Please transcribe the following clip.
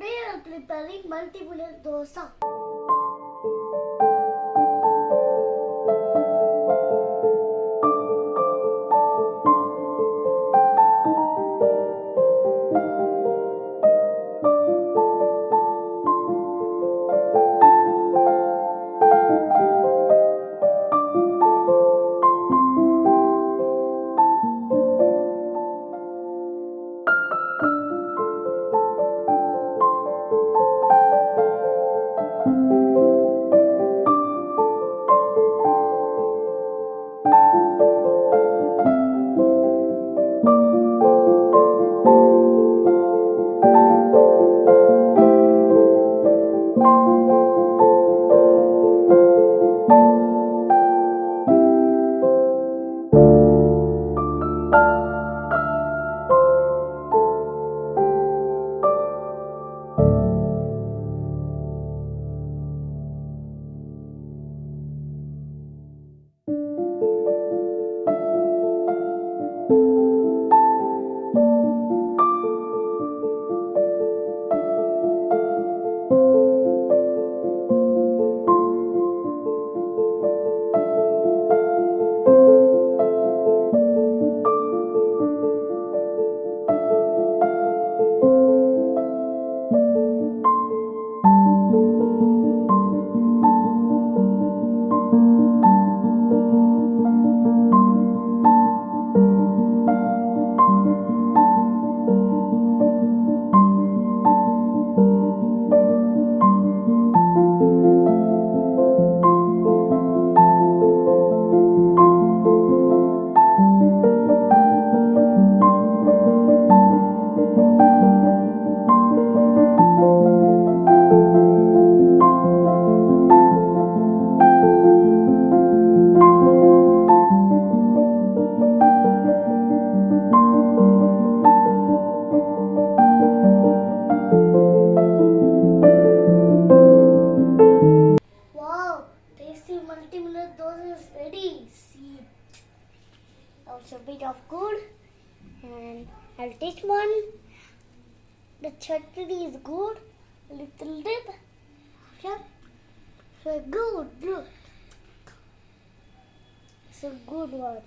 today I am preparing multi-millet dosa. Multi-millet dosa is ready. See, also a bit of good, and I'll taste one. The chutney is good. A little dip. Yeah, so good. Look, it's a good one.